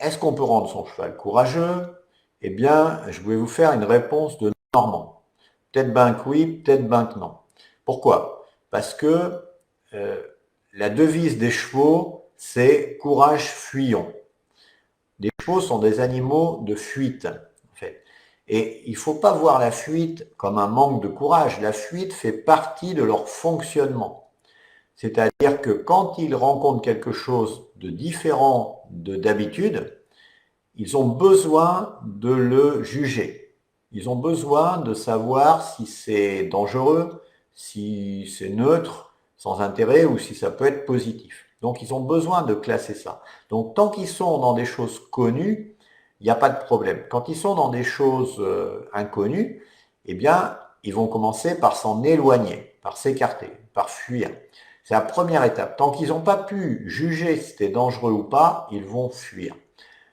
est-ce qu'on peut rendre son cheval courageux? Eh bien, je vais vous faire une réponse de Normand. Peut-être ben que oui, peut-être ben que non. Pourquoi? Parce que euh, la devise des chevaux, c'est courage, fuyons. Les chevaux sont des animaux de fuite, en fait. Et il ne faut pas voir la fuite comme un manque de courage. La fuite fait partie de leur fonctionnement. C'est-à-dire que quand ils rencontrent quelque chose de différent d'habitude, ils ont besoin de le juger. Ils ont besoin de savoir si c'est dangereux, si c'est neutre, sans intérêt, ou si ça peut être positif. Donc ils ont besoin de classer ça. Donc tant qu'ils sont dans des choses connues, il n'y a pas de problème. Quand ils sont dans des choses inconnues, eh bien, ils vont commencer par s'en éloigner, par s'écarter, par fuir. C'est la première étape. Tant qu'ils n'ont pas pu juger si c'était dangereux ou pas, ils vont fuir.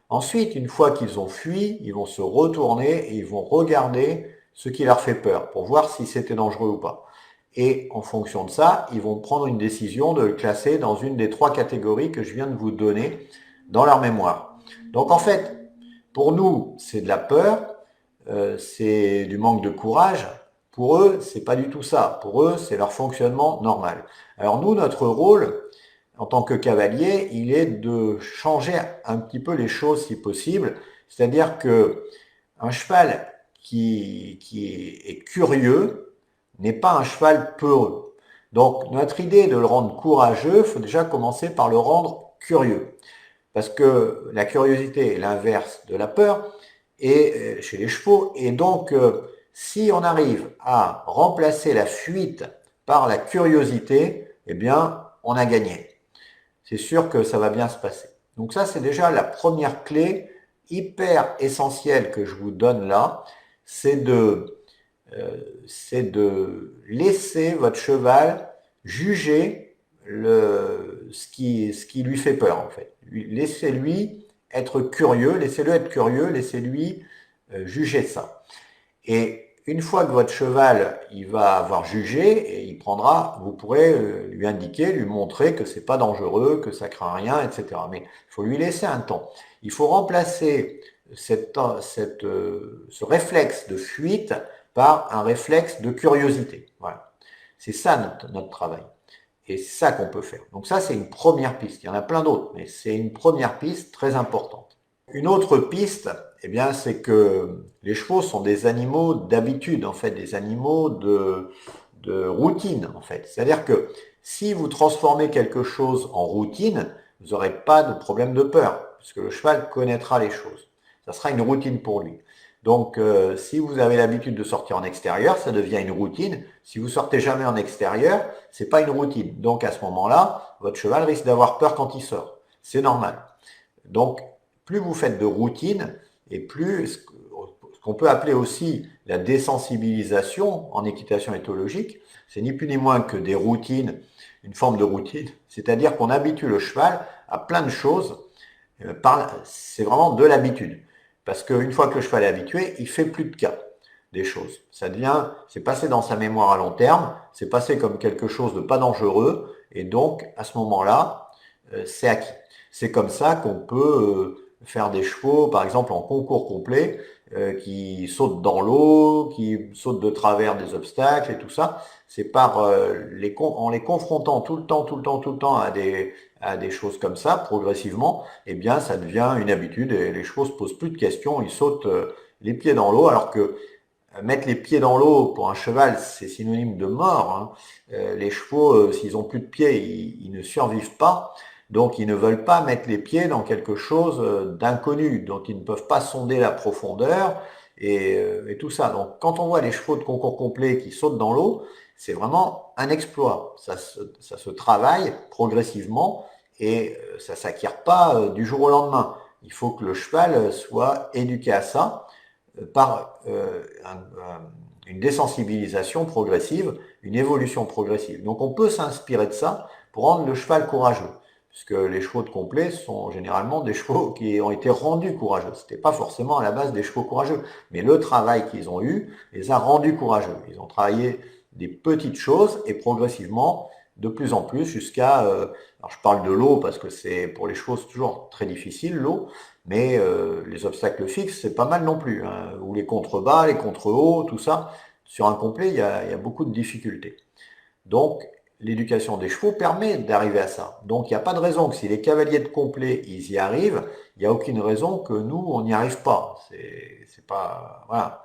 Ensuite, une fois qu'ils ont fui, ils vont se retourner et ils vont regarder ce qui leur fait peur pour voir si c'était dangereux ou pas. Et en fonction de ça, ils vont prendre une décision de le classer dans une des 3 catégories que je viens de vous donner dans leur mémoire. Donc en fait, pour nous, c'est de la peur, c'est du manque de courage. Pour eux, c'est pas du tout ça. Pour eux, c'est leur fonctionnement normal. Alors nous, notre rôle, en tant que cavalier, il est de changer un petit peu les choses si possible. C'est-à-dire que un cheval qui est curieux n'est pas un cheval peureux. Donc notre idée de le rendre courageux, il faut déjà commencer par le rendre curieux. Parce que la curiosité est l'inverse de la peur et chez les chevaux. Et donc, si on arrive à remplacer la fuite par la curiosité, eh bien, on a gagné. C'est sûr que ça va bien se passer. Donc ça, c'est déjà la première clé hyper essentielle que je vous donne là, c'est de laisser votre cheval juger ce qui lui fait peur en fait. Laissez-lui être curieux, laissez-le être curieux, laissez-lui juger ça. Et une fois que votre cheval il va avoir jugé, et il prendra, vous pourrez lui indiquer, lui montrer que c'est pas dangereux, que ça craint rien, etc. Mais il faut lui laisser un temps. Il faut remplacer ce réflexe de fuite par un réflexe de curiosité. Voilà. C'est ça notre travail. Et c'est ça qu'on peut faire. Donc ça, c'est une première piste. Il y en a plein d'autres, mais c'est une première piste très importante. Une autre piste, eh bien, c'est que les chevaux sont des animaux d'habitude, en fait, des animaux de routine, en fait. C'est-à-dire que si vous transformez quelque chose en routine, vous n'aurez pas de problème de peur, puisque le cheval connaîtra les choses. Ça sera une routine pour lui. Donc, si vous avez l'habitude de sortir en extérieur, ça devient une routine. Si vous sortez jamais en extérieur, c'est pas une routine. Donc, à ce moment-là, votre cheval risque d'avoir peur quand il sort. C'est normal. Donc, plus vous faites de routine, et plus ce qu'on peut appeler aussi la désensibilisation en équitation éthologique, c'est ni plus ni moins que des routines, une forme de routine, c'est-à-dire qu'on habitue le cheval à plein de choses, c'est vraiment de l'habitude. Parce qu'une fois que le cheval est habitué, il fait plus de cas des choses. C'est passé dans sa mémoire à long terme, c'est passé comme quelque chose de pas dangereux, et donc à ce moment-là, c'est acquis. C'est comme ça qu'on peut faire des chevaux, par exemple en concours complet, qui sautent dans l'eau, qui sautent de travers des obstacles et tout ça. C'est en les confrontant tout le temps, tout le temps, tout le temps à des choses comme ça, progressivement, eh bien, ça devient une habitude et les chevaux se posent plus de questions, ils sautent les pieds dans l'eau, alors que mettre les pieds dans l'eau pour un cheval, c'est synonyme de mort. Hein. Les chevaux, s'ils ont plus de pieds, ils ne survivent pas. Donc, ils ne veulent pas mettre les pieds dans quelque chose d'inconnu, dont ils ne peuvent pas sonder la profondeur et tout ça. Donc, quand on voit les chevaux de concours complet qui sautent dans l'eau, c'est vraiment un exploit. Ça se travaille progressivement et ça s'acquiert pas du jour au lendemain. Il faut que le cheval soit éduqué à ça par une désensibilisation progressive, une évolution progressive. Donc on peut s'inspirer de ça pour rendre le cheval courageux, puisque les chevaux de complet sont généralement des chevaux qui ont été rendus courageux. Ce n'était pas forcément à la base des chevaux courageux, mais le travail qu'ils ont eu les a rendus courageux. Ils ont travaillé des petites choses et progressivement, de plus en plus jusqu'à... alors je parle de l'eau parce que c'est pour les chevaux c'est toujours très difficile l'eau, mais les obstacles fixes c'est pas mal non plus, hein, ou les contrebas, les contre-hauts, tout ça. Sur un complet, il y a beaucoup de difficultés. Donc, l'éducation des chevaux permet d'arriver à ça. Donc, il n'y a pas de raison que si les cavaliers de complet, ils y arrivent, il n'y a aucune raison que nous, on n'y arrive pas. C'est pas, voilà.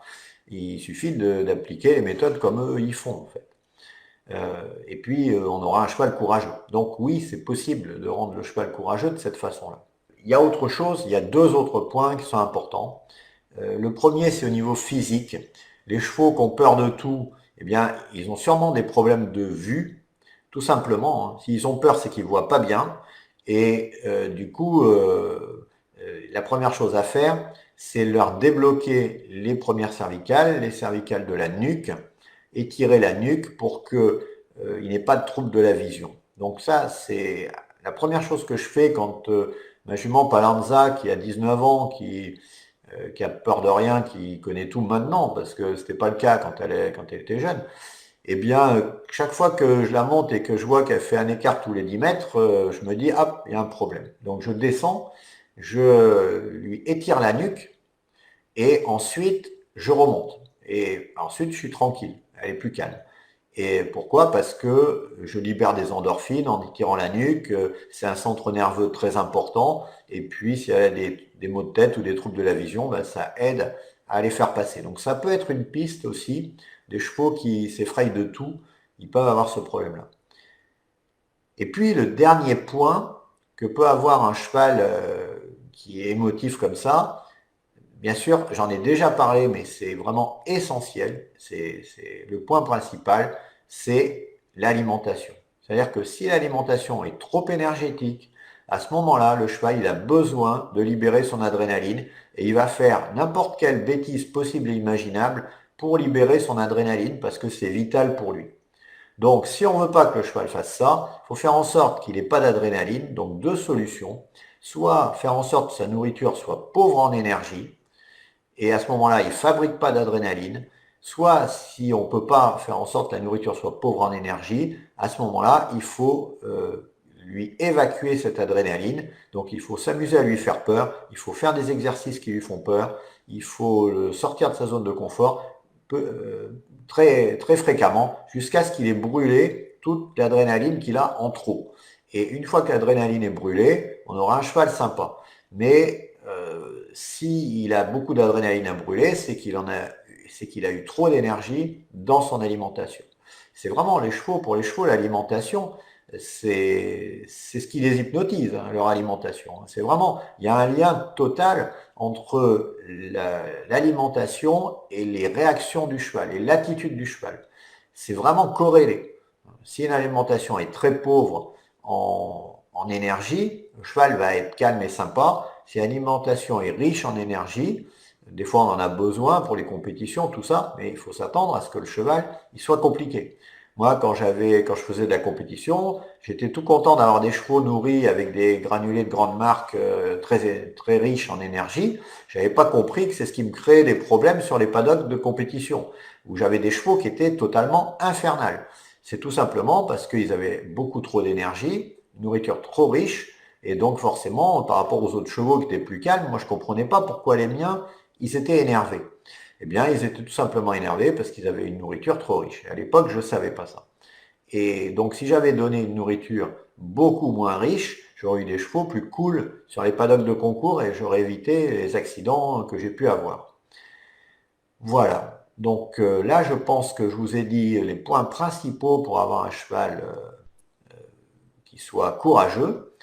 Il suffit d'appliquer les méthodes comme eux, ils font, en fait. Et puis, on aura un cheval courageux. Donc, oui, c'est possible de rendre le cheval courageux de cette façon-là. Il y a autre chose, il y a deux autres points qui sont importants. Le premier, c'est au niveau physique. Les chevaux qui ont peur de tout, eh bien, ils ont sûrement des problèmes de vue, tout simplement. Hein. S'ils ont peur, c'est qu'ils voient pas bien. Et du coup, la première chose à faire, c'est leur débloquer les premières cervicales, les cervicales de la nuque, étirer la nuque pour que il n'ait pas de trouble de la vision. Donc ça, c'est la première chose que je fais quand ma jument Palanza, qui a 19 ans, qui a peur de rien, qui connaît tout maintenant, parce que c'était pas le cas quand elle était jeune, eh bien, chaque fois que je la monte et que je vois qu'elle fait un écart tous les 10 mètres, je me dis, hop, il y a un problème. Donc je descends, je lui étire la nuque, et ensuite, je remonte. Et ensuite, je suis tranquille, elle est plus calme. Et pourquoi? Parce que je libère des endorphines en étirant la nuque, c'est un centre nerveux très important, et puis s'il y a des maux de tête ou des troubles de la vision, ben, ça aide à les faire passer. Donc ça peut être une piste aussi, des chevaux qui s'effrayent de tout, ils peuvent avoir ce problème-là. Et puis le dernier point que peut avoir un cheval qui est émotif comme ça, bien sûr, j'en ai déjà parlé, mais c'est vraiment essentiel. C'est le point principal, c'est l'alimentation. C'est-à-dire que si l'alimentation est trop énergétique, à ce moment-là, le cheval, il a besoin de libérer son adrénaline et il va faire n'importe quelle bêtise possible et imaginable pour libérer son adrénaline parce que c'est vital pour lui. Donc, si on ne veut pas que le cheval fasse ça, il faut faire en sorte qu'il n'ait pas d'adrénaline. Donc, deux solutions. Soit faire en sorte que sa nourriture soit pauvre en énergie, et à ce moment-là, il ne fabrique pas d'adrénaline. Soit, si on ne peut pas faire en sorte que la nourriture soit pauvre en énergie, à ce moment-là, il faut lui évacuer cette adrénaline. Donc, il faut s'amuser à lui faire peur, il faut faire des exercices qui lui font peur, il faut le sortir de sa zone de confort très, très fréquemment jusqu'à ce qu'il ait brûlé toute l'adrénaline qu'il a en trop. Et une fois que l'adrénaline est brûlée, on aura un cheval sympa. Mais s'il a beaucoup d'adrénaline à brûler, c'est qu'il a eu trop d'énergie dans son alimentation. C'est vraiment les chevaux, pour les chevaux, l'alimentation, c'est ce qui les hypnotise, hein, leur alimentation. C'est vraiment, il y a un lien total entre l'alimentation et les réactions du cheval et l'attitude du cheval. C'est vraiment corrélé. Si une alimentation est très pauvre en énergie, le cheval va être calme et sympa. Si l'alimentation est riche en énergie, des fois on en a besoin pour les compétitions, tout ça, mais il faut s'attendre à ce que le cheval il soit compliqué. Moi, quand je faisais de la compétition, j'étais tout content d'avoir des chevaux nourris avec des granulés de grande marque très, très riches en énergie. J'avais pas compris que c'est ce qui me créait des problèmes sur les paddocks de compétition, où j'avais des chevaux qui étaient totalement infernales. C'est tout simplement parce qu'ils avaient beaucoup trop d'énergie, une nourriture trop riche, et donc forcément, par rapport aux autres chevaux qui étaient plus calmes, moi je comprenais pas pourquoi les miens, ils s'étaient énervés. Eh bien, ils étaient tout simplement énervés parce qu'ils avaient une nourriture trop riche. Et à l'époque, je ne savais pas ça. Et donc, si j'avais donné une nourriture beaucoup moins riche, j'aurais eu des chevaux plus cool sur les paddocks de concours et j'aurais évité les accidents que j'ai pu avoir. Voilà. Donc là, je pense que je vous ai dit les points principaux pour avoir un cheval qui soit courageux.